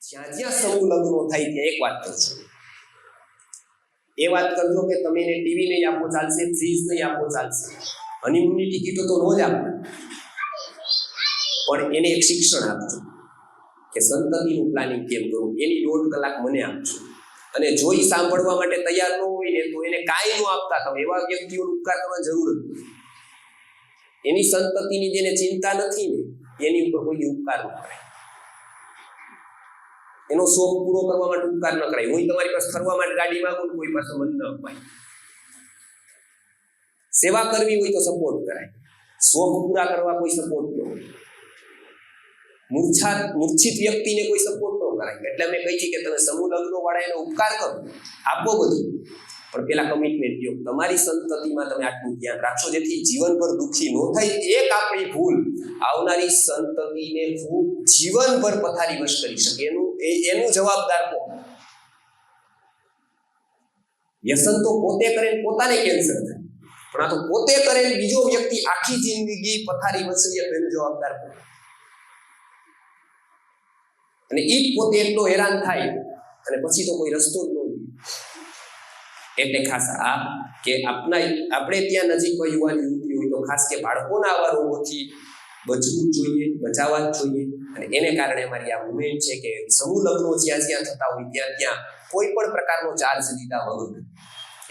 જ્યાં જ્યાં સમૂહ લગ્નો થાય ત્યાં એક વાત કરજો, એ વાત કરજો કે તમે એને ટીવી નહીં આપો ચાલશે, ફ્રીજ નહીં આપો ચાલશે, હનીમૂનની ટિકિટો તો ન જ આપો, પણ એને એક શિક્ષણ આપજો કે સંતતિનું પ્લાનિંગ કેમ કરવું, એની 1.5 કલાક મને આપજો. અને જો એ સાંભળવા માટે તૈયાર ન હોય ને તો એને કાંઈ ન આપતા તમે એવા વ્યક્તિઓનો ઉપકાર કરવાની જરૂર નથી. એની સંતતિની જેને ચિંતા નથી ને એની ઉપર કોઈ ઉપકાર ન કરે, એનો શોખ પૂરો કરવા માટે ઉપકાર ન કરાય. હું તમારી પાસે ફરવા માટે ગાડી માંગુ કોઈ પાસે મન ન અપાય. સેવા કરવી હોય તો સપોર્ટ કરાય, શોખ પૂરા કરવા કોઈ સપોર્ટ ન હોય. મૂર્છિત વ્યક્તિને કોઈ સપોર્ટ ન કરાય. એટલે અમે કહી છીએ કે તમે સમૂહ લગ્નો વાળા એનો ઉપકાર કરો, આપો બધું, પણ પેલા કમિટમેન્ટ લ્યો. તમારી સંતતિમાં તમે આટલું ધ્યાન રાખશો જેથી જીવનભર દુઃખી ન થાય. એક આપણી ભૂલ આવનારી સંતતિને ખૂબ જીવનભર પથારી વશ કરી શકે. એનું જવાબદાર કોણ? વ્યસન તો પોતે કરે પોતાને કેન્સર થાય, પણ આ તો પોતે કરે બીજો વ્યક્તિ આખી જિંદગી પથારી વસી એનો જવાબદાર કોણ? અને એ પોતે એટલો હેરાન થાય અને પછી તો કોઈ રસ્તો જ ન હોય. એટલે ખાસ આ કે આપણે ત્યાં નજીકમાં યુવાન યુવતી હોય તો ખાસ કે બાળકોના આવા રોગોથી બચવું જ જોઈએ, બચાવવા જ જોઈએ. અને એને કારણે અમારી આ મુવમેન્ટ છે કે સમૂહ લગ્નો જ્યાં જ્યાં થતા હોય ત્યાં કોઈ પણ પ્રકારનો ચાર્જ લીધા વગર,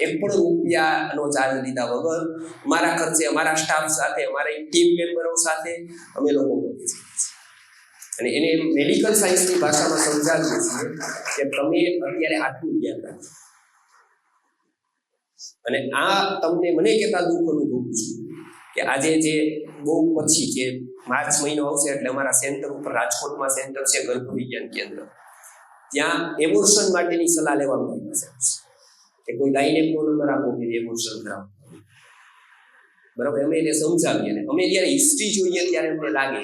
1 પણ રૂપિયાનો ચાર્જ લીધા વગર અમારા ખર્ચે, અમારા સ્ટાફ સાથે, અમારા ટીમ મેમ્બરો સાથે અમે લોકો કરીએ છીએ. અને એને મેડિકલ સાયન્સની ભાષામાં સમજાવીએ છીએ કે તમે અત્યારે આટલું ધ્યાન રાખજો. અને આ તમને મને કહેતા દુઃખ અનુભવું છું કે આજે જે બહુ પછી કે માર્ચ મહિનો આવશે એટલે અમારા સેન્ટર ઉપર રાજકોટમાં સેન્ટર છે ગર્ભ વિજ્ઞાન કેન્દ્ર, ત્યાં એબોર્શન માટેની સલાહ લેવામાં આવી છે કે કોઈ ગાયનેકનો નંબર આપો કે એબોર્શન કરાવો. બરાબર, અમે એને સમજાવીએ. અને અમે જ્યારે હિસ્ટ્રી જોઈએ ત્યારે અમને લાગે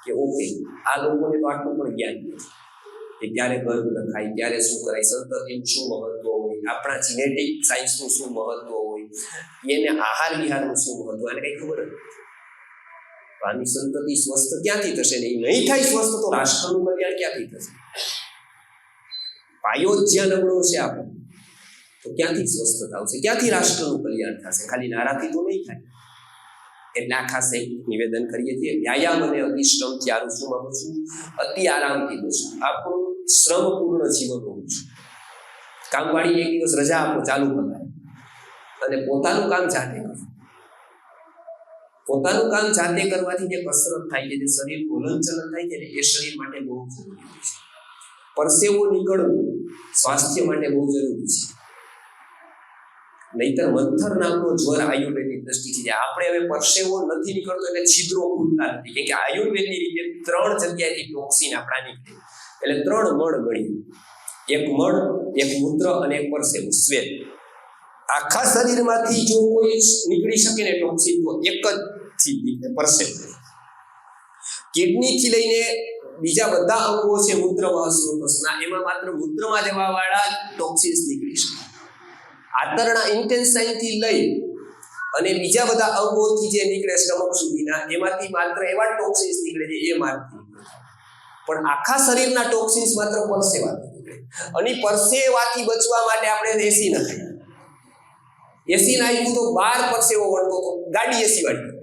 કે ઓકે આ લોકોને તો આટલું પણ જ્ઞાન નથી કે ક્યારે ગર્ભ રખાય, ક્યારે શું કરાય, સંતતિનું શું મહત્વ હોય, આપણા જીનેટિક સાયન્સનું શું મહત્વ હોય, એને આહાર વિહારનું શું મહત્વ, એને કઈ ખબર નથી. આની સંતતિ સ્વસ્થ ક્યાંથી થશે? ને નહીં થાય સ્વસ્થ તો રાષ્ટ્રનું કલ્યાણ ક્યાંથી થશે? પાયો જ જ્યાં નબળો છે આપણો તો ક્યાંથી સ્વસ્થતા આવશે, ક્યાંથી રાષ્ટ્રનું કલ્યાણ થશે? ખાલી નારાથી તો નહીં થાય. એટલે આ ખાસ એક નિવેદન કરીએ છીએ, વ્યાયામ અને અતિશ્રમથી આરુષમાં બચવું, અતિ આરામથી બચવું. આપણું શ્રમપૂર્ણ જીવન હોવું જોઈએ. કામવાળીને 1 દિવસ રજા આપો ચાલુ પગારે, અને પોતાનું કામ જાતે કરો. પોતાનું કામ જાતે કરવાથી જે કસરત થાય છે, જે શરીરનું હલનચલન થાય છે ને એ શરીર માટે બહુ જરૂરી છે. પરસેવો નીકળવું સ્વાસ્થ્ય માટે બહુ જરૂરી છે. નહીતર મંથર નામનો જ્વર આયુર્વેદિક દ્રષ્ટિથી છે. આપણે હવે પરસેવો નથી નીકળતો એટલે છિદ્રો ખુલતા નથી, કેમ કે આયુર્વેદની રીતે 3 જગ્યાએથી ટોક્સિન આપણા નીકળે. એટલે 3 મળ ગણીએ, 1 મળ, 1 મૂત્ર અને 1 પરસેવો, શ્વેત. આખા શરીરમાંથી જો કોઈ નીકળી શકે ને ટોક્સિન તો 1 જ થી પરસેવો. કિડનીથી લઈને બીજા બધા અંગો છે મૂત્રવાહ સ્ત્રોતના, એમાં માત્ર મૂત્રમાં જવા વાળા ટોક્સિન્સ નીકળી શકે. આંતરડા ઇન્ટેસ્ટાઇનથી લઈ અને બીજા બધા અંગોથી જે નીકળે સ્ટમક સુધીના, એમાંથી માત્ર એવા ટોક્સિન્સ નીકળે છે એ મારથી. પણ આખા શરીરના ટોક્સિન્સ માત્ર પરસેવાથી નીકળે. અને પરસેવાથી બચવા માટે આપણે એસી ન થાય. એસી નાખ્યું તો 12 પરસેવો વળતો તો ગાડી એસી વાળી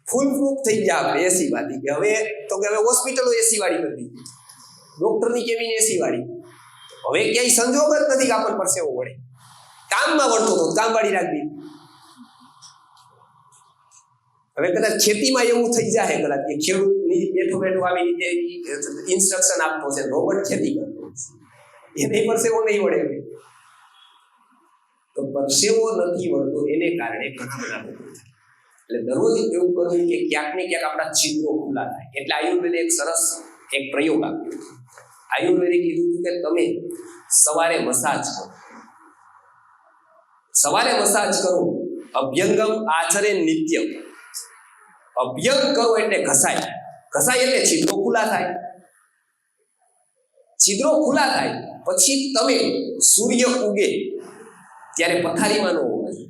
ફૂલ પ્રૂફ થઈ ગયા આપણે એસી વાળી. કે હવે તો કે હવે હોસ્પિટલો એસી વાળી કરી દીધી, ડોક્ટરની કેબિન એસી વાળી. હવે ક્યાંય સંજોગ જ નથી કે આપણને પરસેવો વળે. કામમાં વળતો તો કામવાળી રાખી દીધી. હવે કદાચ ખેતીમાં એવું થઈ જાય કદાચ કે ખેડૂતની બેઠો આવી રીતે ઇન્સ્ટ્રક્શન આપતો છે, રોબોટ ખેતી કરતો એને પરસેવો નહીં વળે. તો પરસેવો નથી વળતો એને કારણે ઘણા બધા રોગો થાય. એટલે દરરોજ એવું કરવું કે ક્યાંક ને ક્યાંક આપણા છિદ્રો ખુલ્લા થાય. એટલે આયુર્વેદે એક સરસ એક પ્રયોગ આપ્યો. આયુર્વેદે કીધું કે તમે સવારે મસાજ કરો, સવારે મસાજ કરો, અભ્યંગમ આચરે નિત્યમ. અભ્યંગ કરો એટલે ઘસાય, ઘસાય એટલે છિદ્રો ખુલ્લા થાય. છિદ્રો ખુલ્લા થાય પછી તમે સૂર્ય ઉગે ત્યારે પથારીમાં ન હોવા જોઈએ.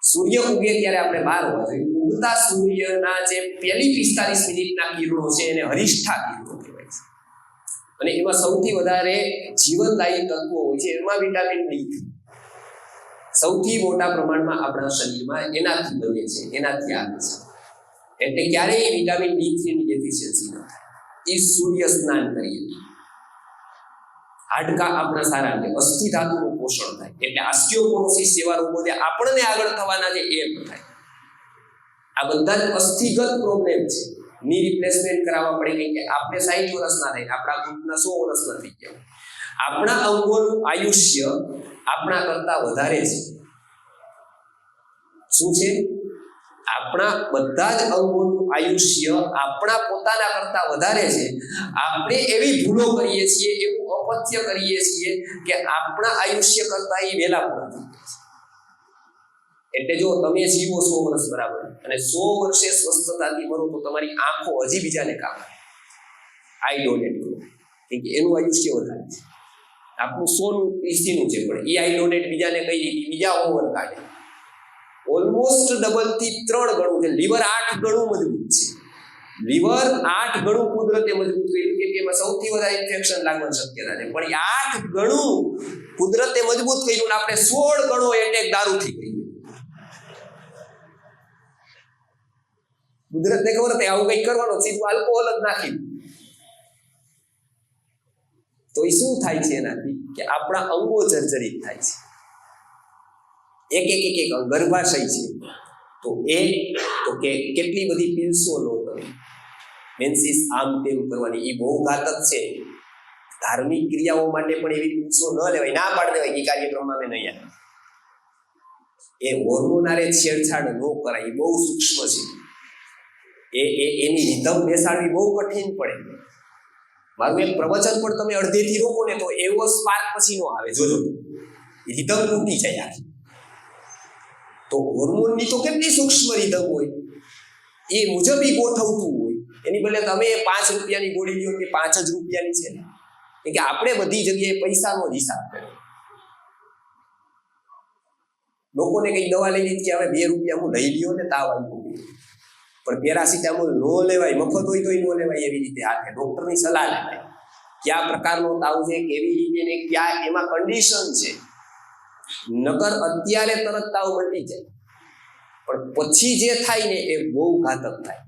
સૂર્ય ઉગે ત્યારે આપણે 12 હોવા જોઈએ. ઉગતા સૂર્યના જે પહેલી 45 મિનિટના કિરણો છે એને હરિષ્ઠા કિરણો કહેવાય છે. અને એમાં સૌથી વધારે જીવનદાયી તત્વો હોય છે. એમાં વિટામિન ડી સૌથી મોટા પ્રમાણમાં આપણા શરીરમાં એનાથી બને છે, એનાથી આવે છે. એટલે ક્યારેય વિટામિન D3 ની ડેફિશિયન્સી ન થાય. એ સૂર્ય સ્નાન કરીએ હાડકા આપણા સારા રહે, અસ્થિ ધાતુનું પોષણ થાય, એટલે ઓસ્ટિયોપોરોસિસ જેવા રોગો જે આપણને આગળ થવાના છે એ ન થાય. આ બધા જ અસ્થિગત પ્રોબ્લેમ છે. ની રિપ્લેસમેન્ટ કરાવવા પડે, કેમ કે આપણે 60 વર્ષના થાય, આપણા ગ્રુપના 100 વર્ષના થઈ ગયા. આપણા અંગોનું આયુષ્ય આપણા કરતા વધારે છે. શું છે? આપણા બધા જ અંગોનું આયુષ્ય આપણા પોતાના કરતા વધારે છે. આપણે એવી ભૂલો કરીએ છીએ, એવું અપથ્ય કરીએ છીએ કે આપણા આયુષ્ય કરતા એ વહેલા પૂરા થઈ જાય છે. એટલે જો તમે જીવો 100 વર્ષ બરાબર અને 100 વર્ષે સ્વસ્થતાથી મરો તો તમારી આંખો હજી બીજાને કામ આવે. આઈ ડોનેટ કરો, કેમ કે એનું આયુષ્ય વધારે છે. આપણું સોનું ઈસીનું છે, પણ એ આઈ ડોનેટ બીજાને કઈ રીતે બીજા ઓવર કાઢે. ઓલમોસ્ટ ડબલ થી 3 ગણું છે. લીવર 8 ગણું મજબૂત છે. લીવર 8 ગણું કુદરતે મજબૂત કર્યું, કેમ કે એમાં સૌથી વધારે ઇન્ફેક્શન લાગવાની શક્યતા છે. પણ એ 8 ગણું કુદરતે મજબૂત કર્યું ને આપણે 16 ગણો એટેક દારૂથી કર્યું. કુદરતને ખબર હતી આવું કઈ કરવાનું, સીધું આલ્કોહોલ જ નાખી. તો એ શું થાય છે એનાથી કે આપણા અંગો જર્જરિત થાય છે. એક ગર્ભાશય છે તો કે કેટલી બધી પીલ્સો લો તમે, મેન્સિસ આમ તેમ કરવાની, એ બહુ ઘાતક છે. ધાર્મિક ક્રિયાઓ માટે પણ એવી પીલ્સો ન લેવાય, ના પાડી દેવાય કે કાર્યક્રમમાં અમે નહીં આવ્યા. એ હોર્મોનારે છેડછાડ ન કરાય, એ બહુ સૂક્ષ્મ છે. એની રિધમ બેસાડવી બહુ કઠિન પડે. મારું એક પ્રવચન પણ તમે અડધેથી રોકો ને તો એવો સ્પાર્ક પછી નો આવે, જોજો રિધમ તૂટી જાય. તો હોર્મોનની તો કેટલી સૂક્ષ્મ રિધમ હોય, એ મુજબ એ ગોઠવતું હોય. એની બદલે તમે 5 રૂપિયાની ગોળી લ્યો કે 5 જ રૂપિયાની છે, કે આપણે બધી જગ્યાએ પૈસાનો જ હિસાબ કર્યો. લોકોને કઈ દવા લઈ લીધી કે હવે 2 રૂપિયા હું લઈ લ્યો ને તાવ આવ્યો, પણ પેરાસિટામોલ નો લેવાય, મફત હોય તોય નો લેવાય. એવી રીતે હાથે ડોક્ટરની સલાહ લેવાય, કયા પ્રકારનો તાવ છે, કેવી રીતે ને ક્યાં એમાં કન્ડિશન છે. નકર અત્યારે તરત તાવ મટી જાય, પણ પછી જે થાય ને એ બહુ ઘાતક થાય.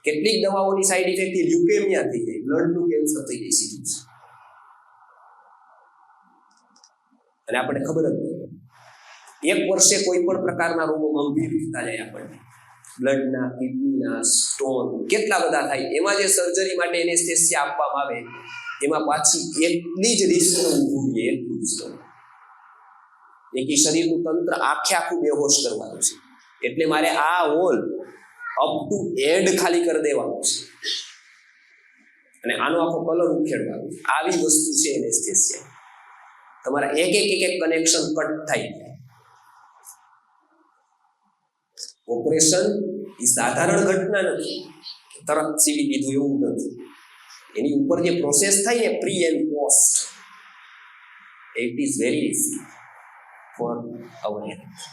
કેટલીક દવાઓની સાઈડ ઇફેક્ટ લ્યુકેમિયા થઈ જાય, બ્લડનું કેન્સર થઈ જાય સીધું. અને આપણને ખબર જ નહીં, 1 વર્ષે કોઈ પણ પ્રકારના રોગો ગંભીર થતા જાય. આપણને બ્લડના, કિડનીના, સ્ટોન કેટલા બધા થાય. એમાં જે સર્જરી માટે એનેસ્થેસિયા આપવામાં આવે, એમાં પાછી એટલી જ રિસ્ક ઊભું રહે, એટલું જ એક શરીરનું તંત્ર આખું બેહોશ કરવાનું છે. એટલે મારે આ હોલ અપ ટુ એન્ડ ખાલી કરી દેવાનું છે અને આનો આખો કલર ઉખેડવાનો. આવી વસ્તુ છે એનેસ્થેસિયા. તમારા એક કનેક્શન કટ થાય. ઓપરેશન એ સાધારણ ઘટના નથી, તરત સીવી દીધું એવું નથી. એની ઉપર જે પ્રોસેસ થાય ને, pre and post, it is very risky for our health.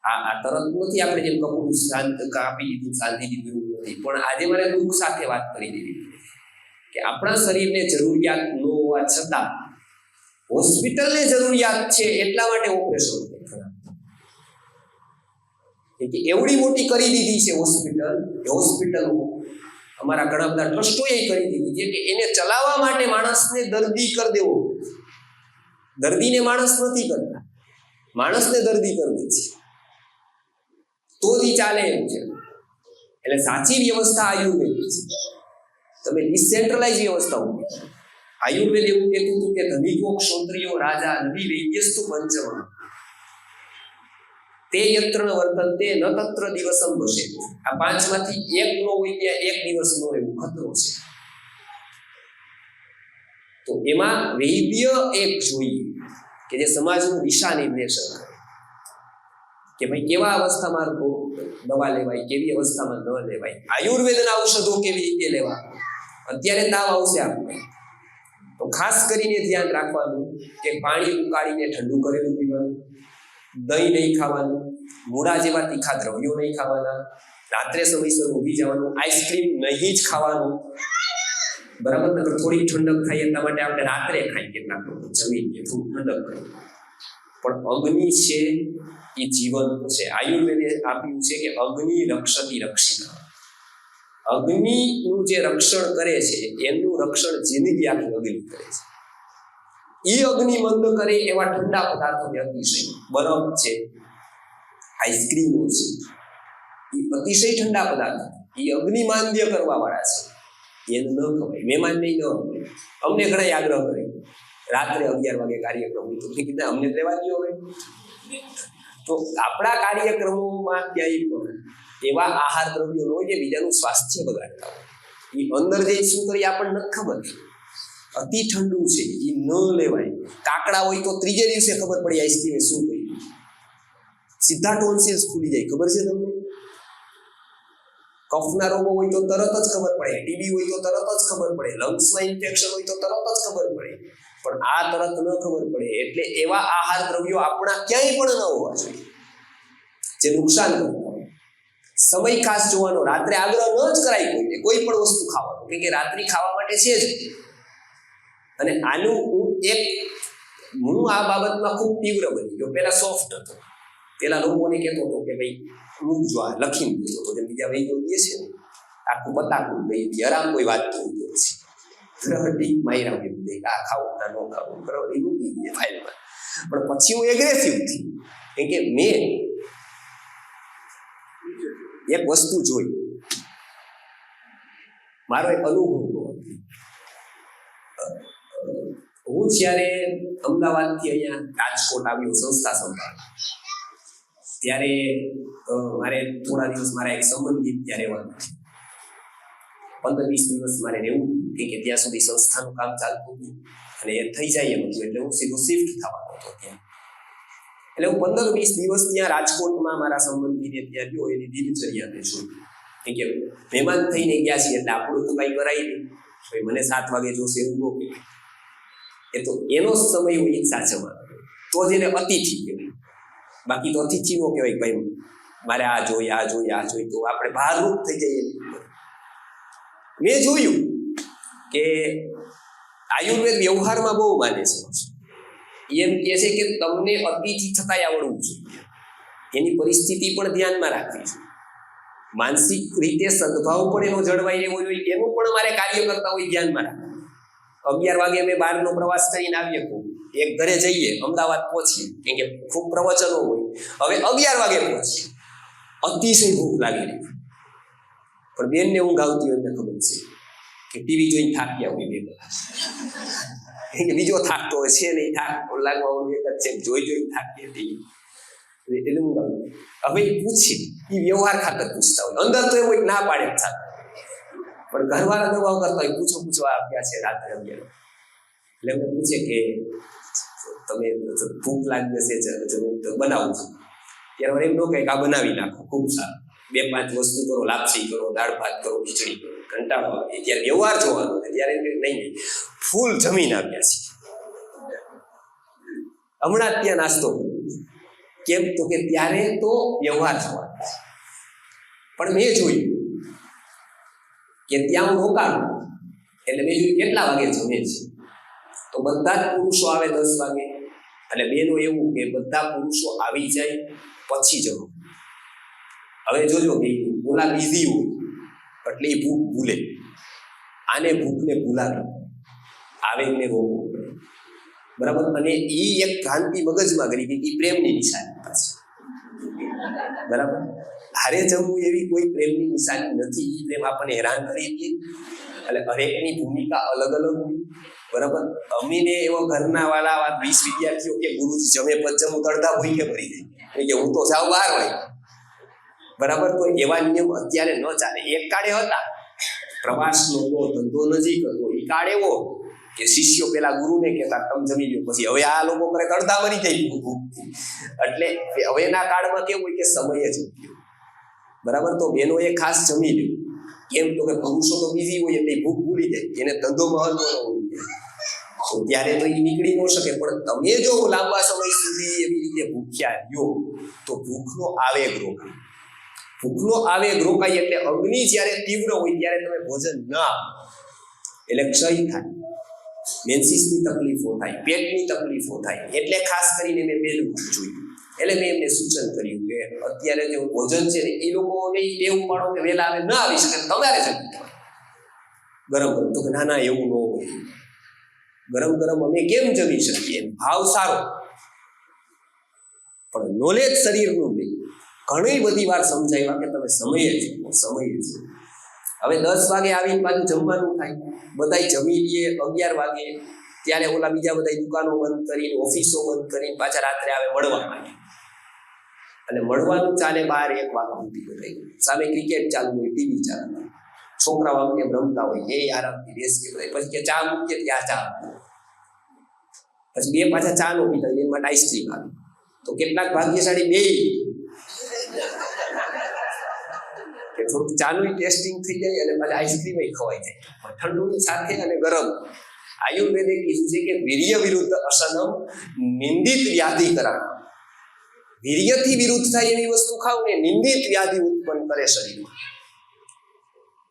આ તરત નથી આપણે જેમ કપડું શાંત કાપી દીધું, શાંતિ દીધું, એવું નથી. પણ આજે મારે દુઃખ સાથે વાત કરી દેવી કે આપણા શરીરને જરૂરિયાત ન હોવા છતાં હોસ્પિટલને જરૂરિયાત છે, એટલા માટે ઓપરેશન થાય. કે એવડી મોટી કરી દીધી છે હોસ્પિટલો અમારા ઘણા બધા ટ્રસ્ટોએ કરી દીધી છે કે એને ચલાવવા માટે માણસને દર્દી કરી દેવો. દર્દીને માણસ નથી કરતા, માણસને દર્દી કરી દે છે, તો જ ચાલે એમ છે. એટલે સાચી વ્યવસ્થા આયુર્વેદ છે. તમે ડિસેન્ટ્રલાઇઝ વ્યવસ્થા ઉભી. આયુર્વેદ એવું કહેતું હતું કે ધનિકો ક્ષોત્રિયો રાજા નવી વૈદ્યસ્તુ પંચમ તે યત્ર વર્તન્તે ન તત્ર દિવસમ વસે. આ 5 માંથી 1 નો હોય ત્યાં 1 દિવસ નો એવું ખતરો છે. તો એમાં વૈદ્ય એક જોઈએ કે જે સમાજનું દિશા નિર્દેશન કરે કે ભાઈ કેવા અવસ્થામાં દવા લેવાય, કેવી અવસ્થામાં ન લેવાય, આયુર્વેદના ઔષધો કેવી રીતે લેવા. અત્યારે તાવ આવશે આપણે તો ખાસ કરીને ધ્યાન રાખવાનું કે પાણી ઉકાળીને ઠંડુ કરેલું પીવાનું, દહીં નહીં ખાવાનું, મૂળા જેવા તીખા દ્રવ્યો નહીં ખાવાના, રાત્રે સમયસર ઊંઘી જવાનું, આઈસ્ક્રીમ નહીં જ ખાવાનું, બરાબર ને? થોડીક ઠંડક થાય એટલા માટે આપણે રાત્રે ખાઈ કેટલાક લોકો જમીન કે થોડું ઠંડક કરે. પણ અગ્નિ છે એ જીવંત છે. આયુર્વેદે આપ્યું છે કે અગ્નિ રક્ષતી રક્ષિતા. અગ્નિનું જે રક્ષણ કરે છે એનું રક્ષણ જિંદગી આખી અગ્નિ કરે છે. એ અગ્નિ મંદ કરે એવા ઠંડા પદાર્થોને અતિશય, બરફ છે, આઈસ્ક્રીમો છે, એ અતિશય ઠંડા પદાર્થો, એ અગ્નિ માંદ્ય કરવા વાળા છે, એને ન ખવાય. મહેમાન નહીં ન ખવાય. અમને ઘણા આગ્રહ કરે રાત્રે 11 વાગે કાર્યક્રમ હોય તો કીધું અમને લેવા દો હવે. તો આપણા કાર્યક્રમોમાં ક્યાંય પણ એવા આહાર દ્રવ્યો ન હોય જે બીજાનું સ્વાસ્થ્ય બગાડતા હોય. એ અંદર જે શું કરી આપણને નથી ખબર. અતિ ઠંડુ છે એ ન લેવાય. કાકડા હોય તો ત્રીજે દિવસે ખબર પડી આઈસ્ક્રીમે શું કર્યું. સીધા ટોન્સિલ્સ ફૂલી જાય, ખબર છે તમને? કફના રોગો હોય તો તરત જ ખબર પડે, ટીબી હોય તો તરત જ ખબર પડે, લંગ્સમાં ઇન્ફેક્શન હોય તો તરત જ ખબર પડે. પણ આ તરત ન ખબર પડે. એટલે એવા આહાર દ્રવ્યો આપણા ક્યાંય પણ ન હોવા જોઈએ જે નુકસાન કરતા હોય. સમય ખાસ જોવાનો. રાત્રે આગ્રહ ન જ કરાય કોઈને કોઈ પણ વસ્તુ ખાવાનો, કે રાત્રિ ખાવા માટે છે જ. અને આનું હું આ બાબતમાં ખૂબ તીવ્ર બની ગયો. પેલા સોફ્ટ હતો. પેલા લોકોને કહેતો હતો કે ભાઈ હું જો આ લખીને દેતો હતો, જેમ બીજા વૈદ્યો દે છે ને, આખું પતાકું દઈ દે, આરામ કોઈ વાત નહીં પછી માયરા દે, આ ખાવું ના ન ખાવું બરાબર એ મૂકી દે ફાઇલમાં. પણ પછી હું એગ્રેસિવ થઈ, કેમ કે મેં એક વસ્તુ જોઈ. મારો એક અનુભવ, હું જ્યારે અમદાવાદથી અહીંયા રાજકોટ આવ્યો સંસ્થા સંભાળવા, ત્યારે મારે થોડા દિવસ મારા એક સંબંધિત ત્યાં રહેવાનું, 15-20 દિવસ મારે રહેવું, કે ત્યાં સુધી સંસ્થાનું કામ ચાલતું હતું અને એ થઈ જાય એમ હતું. એટલે હું સીધું શિફ્ટ થવાનો હતો ત્યાં. એટલે હું 15-20 દિવસ ત્યાં રાજકોટમાં મારા સંબંધીને ત્યાં ગયો, એની દિનચર્યાને જોઈ. કે મહેમાન થઈને ગયા છીએ એટલે આપણું તો કંઈ કરાય નહીં. મને 7 વાગે જોશે એવું ન કહેવાય. એ તો એનો સમય હોય સાચવવાનો, તો જ એને અતિથિ કહેવાય. બાકી તો અતિથિ નો કહેવાય ભાઈ મારે આ જોઈ આ જોઈ આ જોઈ, તો આપણે ભારરૂપ થઈ જઈએ. મેં જોયું કે આયુર્વેદ વ્યવહારમાં બહુ માને છે. એમ કહે છે કે તમને અતિથિ થતાંય આવડવું જોઈએ, એની પરિસ્થિતિ પણ ધ્યાનમાં રાખવી જોઈએ, માનસિક રીતે સદભાવ પણ એનો જળવાઈ રહેવો જોઈએ, એનું પણ મારે કાર્ય કરતા હોય ધ્યાનમાં રાખવું. 11 વાગે અમે બહારનો પ્રવાસ કરીને આવીએ, એક ઘરે જઈએ, અમદાવાદ પહોંચીએ, કેમ કે ખૂબ પ્રવચનો હોય. હવે 11 વાગે પહોંચીએ, અતિશય ભૂખ લાગી રહી, પણ બેનને ઊંઘ આવતી હોય, એમને ખબર છે કે ટીવી જોઈને થાક્યા હોય 2 કલાક, કે બીજો થાકતો હોય છે નહીં, થાક લાગવાનું એક જ છે, જોઈને થાકીએ ટીવી. એટલે ઊંઘ આવતી. હવે એ પૂછીએ, એ વ્યવહાર ખાતર પૂછતા હોય. અંદર તો એવું ના પાડે જ, પણ ઘરવાળા દબાવ કરતા હોય, પૂછો આ ક્યાં છે રાત્રે 11. એટલે એમને પૂછે કે તમે ભૂખ લાગી હશે તો બનાવું છું. ત્યારે એમ ન કહે કે આ બનાવી નાખો, ખૂબ સારું, 2-5 વસ્તુ કરો, લાપસી કરો, દાળ ભાત કરો, ખીચડી કરો, કંટાળો આવે. ત્યારે વ્યવહાર જોવાનો છે. ત્યારે એમ નહીં, ફૂલ જમીન આવ્યા છે, હમણાં જ ત્યાં નાસ્તો કર્યો. કેમ તો કે ત્યારે તો વ્યવહાર જોવાનો છે. પણ મેં જોયું કે ત્યાં હું રોકાણું, એટલે મેં જોયું કેટલા વાગે જમે છે. તો બધા જ પુરુષો આવે 10 વાગે, એટલે બેનો એવું કે બધા પુરુષો આવી જાય પછી જમો. હવે જોજો કે ઓલા બીઝી હોય એટલે એ ભૂખ ભૂલે, આને ભૂખને ભૂલાવે, આવેગને રોકવું પડે, બરાબર. અને એ એક ભ્રાંતિ મગજમાં કરી કે પ્રેમની નિશાની પાછી, બરાબર. હારે જમવું એવી કોઈ પ્રેમની નિશાની નથી. એ પ્રેમ આપણને હેરાન કરી દે. એટલે હરેકની ભૂમિકા અલગ અલગ હોય, બરાબર. અમીને એવો ઘરના વાળા 20 વિદ્યાર્થીઓ કે ગુરુજી જમે પછી જમું, અડધા ભૂખે ભરી જાય કે હું તો જાઉં 12 વાગે, બરાબર. તો એવા નિયમ અત્યારે ન ચાલે. એક કાળે હતા, પ્રવાસનો ધંધો નજીક હતો, એ કાળ એવો કે શિષ્યો પેલા ગુરુને કહેતા તમે જમી લો, પછી હવે આ લોકો કરે અડધા મરી જાય ભૂખથી. એટલે હવેના કાળમાં કેવું હોય કે સમય જ નથી, બરાબર. તો બહેનોએ ખાસ જમી લે. કેમ તો કે પુરુષો તો બીજી હોય એટલે ભૂખ ભૂલી જાય, એને ધંધો મહત્વનો હોય. તો ત્યારે તો એ નીકળી ન શકે, પણ તમે જો લાંબા સમય સુધી એવી રીતે ભૂખ્યા રહ્યો તો ભૂખનો આવેગ રોકાય. ભૂખનો આવેગ રોકાય એટલે અગ્નિ જ્યારે તીવ્ર હોય ત્યારે તમે ભોજન ના આપો એટલે ક્ષય થાય, મેન્સિસની તકલીફો થાય, પેટની તકલીફો થાય. એટલે ખાસ કરીને મેં પહેલું જોયું, એટલે મેં એમને સૂચન કર્યું કે અત્યારે જે ભોજન છે ને એ લોકોને એવું પાડો કે વહેલા આવે ના આવી શકે, તમારે જવું ગરમ ગરમ. તો કે ના ના એવું ન હોય, ગરમ ગરમ અમે કેમ જમી શકીએ, ભાવ સારો, પણ નોલેજ શરીરનું નહીં. ઘણી બધી વાર સમજાવ્યા કે તમે સમયે જ. હવે 10 વાગે આવીને પાછું જમવાનું થાય, બધા જમી લઈએ 11 વાગે, ત્યારે ઓલા બીજા બધા દુકાનો બંધ કરીને, ઓફિસો બંધ કરીને પાછા રાત્રે આવે મળવા માંગે, અને મળવાનું ચાલે 12-1 વાગ્યા સુધી. બધા સામે ક્રિકેટ ચાલુ હોય, ટીવી ચાલુ હોય, છોકરાઓ આમ તેમ રમતા હોય, એ આરામથી બેસીએ બધા. પછી કે ચા મૂકીએ, ત્યાં ચા, પછી બે પાછા ચા નો પીતા એના માટે આઈસ્ક્રીમ આવે. તો કેટલાક ભાગ્યશાળી બે કે થોડુંક ચાનું ટેસ્ટિંગ થઈ જાય અને પાછા આઈસ્ક્રીમ ખવાઈ જાય, ઠંડુની સાથે અને ગરમ. આયુર્વેદે કીધું છે કે વીર્ય વિરુદ્ધ અસનમ નિંદિત વ્યાધિ કરાણા. વીર્યથી વિરુદ્ધ થાય એવી વસ્તુ ખાવ ને નિંદિત વ્યાધિ ઉત્પન્ન કરે શરીરમાં.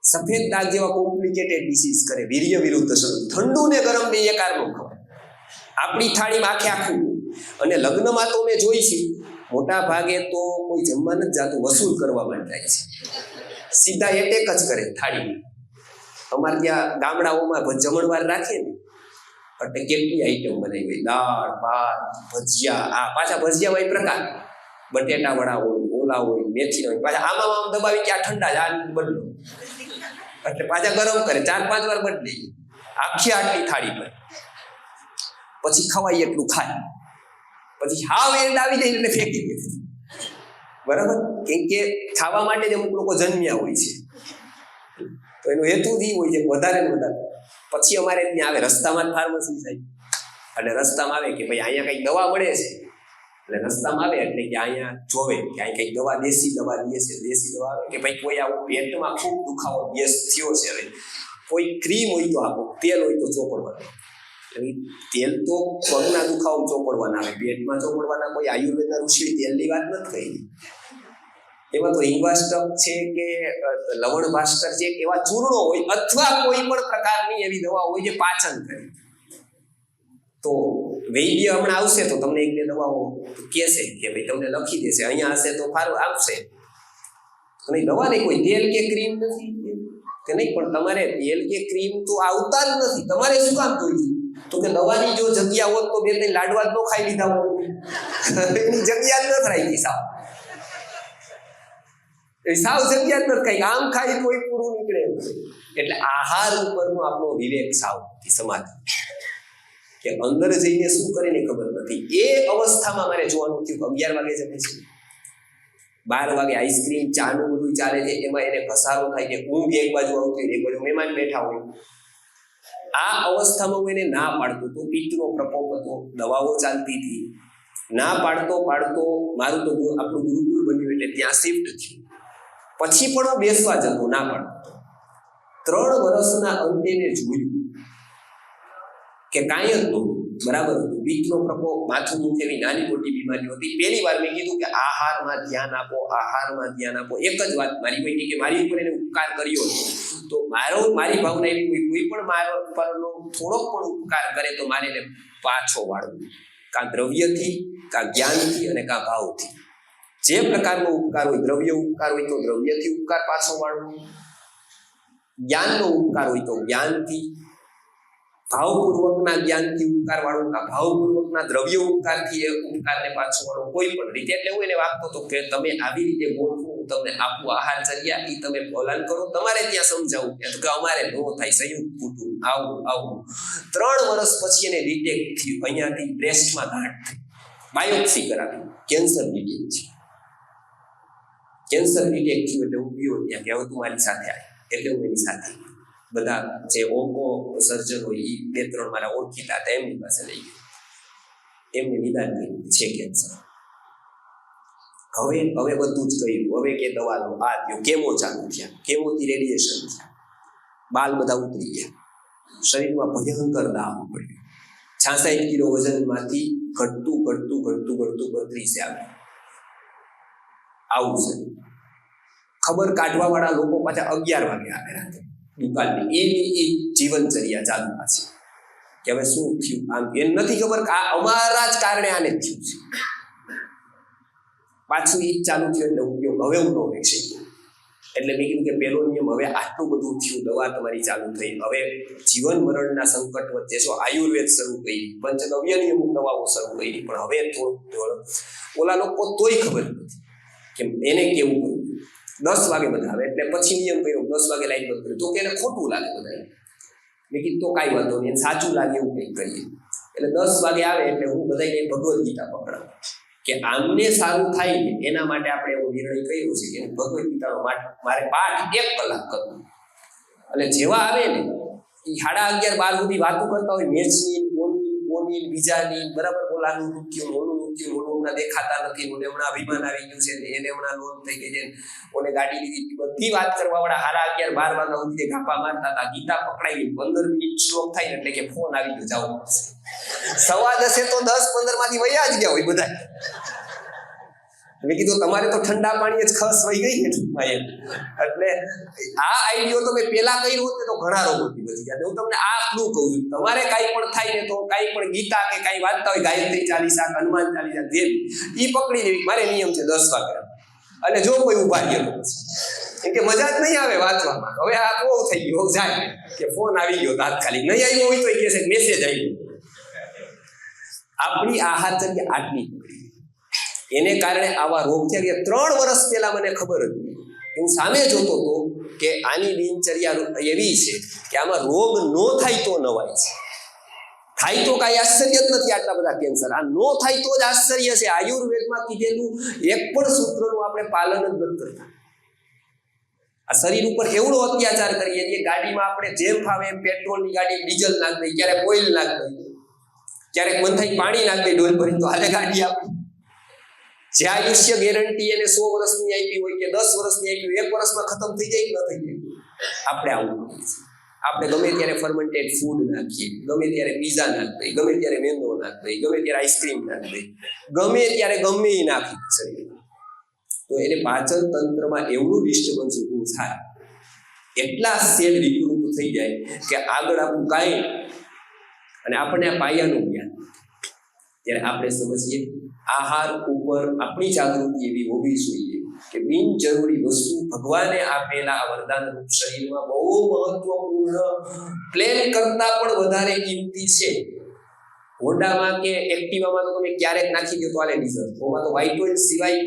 સફેદ દાગ જેવા કોમ્પ્લિકેટેડ ડિસીઝ કરે વીર્ય વિરુદ્ધ અસર. ઠંડુ ને ગરમ બે એકાર નો ખવાય. આપણી થાળીમાં આખે. અને લગ્નમાં તો મેં જોઈ છે મોટા ભાગે તો કોઈ જમવા નથી જાતું, વસૂલ કરવા માટે જાય છે, સીધા એટેક જ કરે થાળીમાં. અમારે ત્યાં ગામડાઓમાં જમણવાર રાખીએ ને એટલે કેટલી આઈટમ બનાવી હોય, દાળ ભાત ભજીયા. આ પાછા ભજીયામાં એ પ્રકાર, બટેટા વડા હોય, ઓલા હોય, મેથી હોય, પાછા આમ દબાવી કે આ ઠંડા જ આ બદલો, એટલે પાછા ગરમ કરે, 4-5 વાર બદલી આખી આટલી થાળી પર. પછી ખવાય એટલું ખાય, પછી હાવ એન્ડ આવી જાય એટલે ફેંકી દે. બરાબર, કેમ કે ખાવા માટે જ અમુક લોકો જન્મ્યા હોય છે, તો એનો હેતુ જ હોય છે વધારે ને વધારે. પછી અમારે ત્યાં આવે રસ્તામાં જ ફાર્મસી થાય, એટલે રસ્તામાં આવે કે ભાઈ અહીંયા કંઈક દવા મળે છે, એટલે રસ્તામાં આવે એટલે કે અહીંયા જોવે કે અહીં કંઈક દવા, દેશી દવા દે છે. દેશી દવા આવે કે ભાઈ કોઈ આવું પેટમાં ખૂબ દુખાવો ગેસ થયો છે, હવે કોઈ ક્રીમ હોય તો આપો, તેલ હોય તો ચોપડવાનું. તેલ તો પગના દુખાવો ચોપડવાના આવે, પેટમાં ચોપડવાના. કોઈ આયુર્વેદના ઋષિ તેલની વાત નથી કહી. એમાં તો હિંગવાસ્ટક છે કે લવણ ભાસ્કર છે, એવા ચૂર્ણો હોય અથવા કોઈ પણ પ્રકારની એવી દવા હોય જે પાચન કરે. તો વૈદ્ય હમણાં આવશે તો તમને 1-2 દવાઓ કહેશે કે ભાઈ તમને લખી દેશે, અહીંયા હશે તો સારું આવશે. નહીં, દવા નહીં, કોઈ તેલ કે ક્રીમ નથી કે નહીં, પણ તમારે તેલ કે ક્રીમ તો આવતા જ નથી. તમારે શું કામ જોઈશું? તો કે દવાની જો જગ્યા હોત તો 2-3 લાડવા જ ન ખાઈ લીધા હોત, એની જગ્યા જ નથી રાખી. સાવ જગ્યા જ નથી ખાઈ, આમ ખાઈ કોઈ પૂરું નીકળે. એટલે આહાર ઉપરનો આપણો વિવેક સાવ સમાજ કે અંદર જઈને શું કરે ને ખબર નથી. એ અવસ્થામાં મારે જોવાનું થયું. 11 વાગે જમે છે, 12 વાગે આઈસ્ક્રીમ, ચાનું બધું ચાલે છે, એમાં એને ઘસારો થાય કે ઊંઘ એક બાજુ આવતી હોય, એક બાજુ મહેમાન બેઠા હોય. આ અવસ્થામાં હું એને ના પાડતો તો પિત્તનો પ્રકોપ હતો, દવાઓ ચાલતી હતી. ના પાડતો મારું તો આપણું ગુરુકુળ બન્યું એટલે ત્યાં શિફ્ટ થયું. પછી પણ હું બેસવા જતો, ના પાડતો. 3 વર્ષના અંતે મેં જોયું કે કાંઈ જ નહોતું, બરાબર હતું. પિત્તનો પ્રકોપ, માથું દુખે એવી નાની મોટી બીમારીઓ હતી. પહેલી વાર મેં કીધું કે આહારમાં ધ્યાન આપો, આહારમાં ધ્યાન આપો. એક જ વાત મારી બેટી કે મારી ઉપર એને ઉપકાર કર્યો તો મારી ભાવના એવી કોઈ પણ મારા ઉપરનો થોડોક પણ ઉપકાર કરે તો મારે એને પાછો વાળવું, કાં દ્રવ્યથી, કાં જ્ઞાનથી અને કાં ભાવથી. જે પ્રકારનો ઉપકાર હોય, દ્રવ્ય ઉપકાર હોય તો દ્રવ્યથી ઉપકાર પાછો વાળવો, જ્ઞાનનો ઉપકાર હોય તો જ્ઞાનથી, ભાવપૂર્વકના જ્ઞાનથી ઉપકાર વાળો, કાં ભાવપૂર્વકના દ્રવ્ય ઉપકારથી એ ઉપકારને પાછો વાળો, કોઈ પણ રીતે. એટલે હું એને વાગતો હતો કે તમે આવી રીતે બોલવું, તમને આપવું આહાર જગ્યા, એ તમે પાલન કરો. તમારે ત્યાં સમજાવું કે અમારે નો થાય, સંયુક્ત કુટુંબ, આવું 3 વર્ષ પછી એને ડિટેક્ટ થયું. અહીંયાથી બ્રેસ્ટમાં ગાંઠ થઈ, બાયોપ્સી કરાવી, કેન્સર ડિટેક્ટ છે. કેન્સર ડિટેક્ટ થયું એટલે હું ગયો ત્યાં કે હવે તું મારી સાથે આવી. એટલે હું એની સાથે બધા જે ઓન્કો સર્જન હોય એ 2-3 મારા ઓળખીતા હતા, એમની પાસે લઈ ગયો. એમને નિદાન કર્યું છે કેન્સર. હવે બધું જ કર્યું. હવે કે દવા લો, આ દો, કેમો ચાલુ થયા, કેમોથી રેડિયેશન થયા, બાલ બધા ઉતરી ગયા, શરીરમાં ભયંકર દાવ પડ્યો. 66 કિલો વજનમાંથી ઘટતું 32 આવે. આવું છે. ખબર કાઢવા વાળા લોકો પાછા 11 વાગે આવે રાતે દુકાનની. એની જીવનચર્યા ચાલુ છે કે હવે શું થયું. આમ એને નથી ખબર કે આ અમારા જ કારણે આને થયું છે. પાછું એ ચાલુ થયું એટલે ઉપયોગ હવે હું ન વેચી. એટલે મેં કીધું કે પહેલો નિયમ, હવે આટલું બધું થયું, દવા તમારી ચાલુ થઈ, હવે જીવન મરણના સંકટ વચ્ચે છો, આયુર્વેદ શરૂ કરી, પંચગવ્યની અમુક દવાઓ શરૂ કરી, પણ હવે થોડું ઓલા લોકો તોય ખબર નથી કે એને કેવું કરવું. 10 વાગે બધા આવે એટલે પછી નિયમ કર્યો 10 વાગે લાઈટ બંધ કર્યું. તો કે એને ખોટું લાગે બધા. મેં કીધું તો કાંઈ વાંધો નહીં, સાચું લાગે એવું કંઈક કરીએ. એટલે 10 વાગે આવે એટલે હું બધાને ભગવદ્ ગીતા પકડાવું કે આમને સારું થાય ને એના માટે આપણે એવો નિર્ણય કર્યો છે કે ભગવદ્ ગીતાનો મારે પાઠ 1 કલાક કરવો. એટલે જેવા આવે ને એ 11:30 12 સુધી વાતો કરતા હોય, મેચની, ઓની બીજાની, બરાબર, ઓલાનું નૃત્ય, ઓનું નૃત્ય, ઓલું હમણાં દેખાતા નથી, ઓને હમણાં અભિમાન આવી ગયું છે, એને હમણાં લોન થઈ ગઈ છે, ઓને ગાડી લીધી, બધી વાત કરવા વાળા 11:30 12 વાગ્યા સુધી ગાપા મારતા હતા. ગીતા પકડાવી 15 મિનિટ સ્ટોપ થાય એટલે કે ફોન આવી ગયો, જાવ. 10:15 તો 10-15 માંથી વયા જ ગયા હોય બધા. મેં કીધું તમારે તો ઠંડા પાણી જ ખસ વહી ગઈ ને. એટલે આ આઈડિયો તમે પેલા કર્યો હોત ને તો ઘણા રોગોથી બચી જાય. હું તમને આટલું કહું છું, તમારે કાંઈ પણ થાય ને તો કાંઈ પણ ગીતા કે કાંઈ વાંચતા હોય, ગાયત્રી ચાલીસા, હનુમાન ચાલીસા, જે એ પકડી લેવી. મારે નિયમ છે 10 વાગે. અને જો કોઈ ઉભા ગયેલો કેમ કે મજા જ નહીં આવે વાંચવામાં. હવે આ બહુ થઈ ગયું, જાય કે ફોન આવી ગયો તાત્કાલિક, નહીં આવ્યો હોય તો એ કહે છે મેસેજ આવ્યો. આપણી આહારચર્યા આટલી પકડી, એને કારણે આવા રોગ થયા. 3 વર્ષ પહેલા મને ખબર હતી, હું સામે જોતો હતો કે આની દિનચર્યા એવી છે કે આમાં રોગ ન થાય તો નવાય છે, થાય તો કાંઈ આશ્ચર્ય જ નથી. આટલા બધા કેન્સર આ ન થાય તો જ આશ્ચર્ય છે. આયુર્વેદમાં કીધેલું એક પણ સૂત્રનું આપણે પાલન જ નથી કરતા. આ શરીર ઉપર એવડો અત્યાચાર કરીએ છીએ. ગાડીમાં આપણે જેમ ફાવે એમ પેટ્રોલની ગાડી ડીઝલ નાખ દઈ, ક્યારેક ઓઇલ નાખ દઈ, ક્યારેક મન થાય પાણી નાખ દઈ ડોલ ભરી, તો હાલે ગાડી આપણી. જે આયુષ્ય ગેરંટી એને 100 વર્ષની આપી હોય કે 10 વર્ષની આપી હોય, 1 વર્ષમાં ખતમ થઈ જાય કે ન થઈ જાય. આપણે આવું કરીએ છીએ. આપણે ગમે ત્યારે ફર્મેન્ટેડ ફૂડ નાખીએ, ગમે ત્યારે પીઝા નાખ દઈએ, ગમે ત્યારે મેંદો નાખ દઈએ, ગમે ત્યારે આઈસ્ક્રીમ નાખ દઈએ, ગમે ત્યારે ગમે એ નાખી શરીરમાં. તો એને પાચન તંત્રમાં એવડું ડિસ્ટર્બન્સ ઊભું થાય, એટલા સેલ વિકૃત થઈ જાય કે આગળ આપણું કાંઈ. અને આપણને આ પાયાનું જ્ઞાન ત્યારે આપણે સમજીએ આહાર ઉપર આપણી જાગૃતિ એવી હોવી જોઈએ કે બિનજરૂરી વસ્તુ ભગવાને આપેલા વરદાન રૂપ શરીરમાં બહુ મહત્વપૂર્ણ, પ્લેન કરતા પણ વધારે કિંમતી છે. હોન્ડામાં કે એક્ટિવામાં તો તમે ક્યારેક નાખી દો તો હાલે ડીઝલ. ઓમાં તો વ્હાઇટ ઓઇલ સિવાય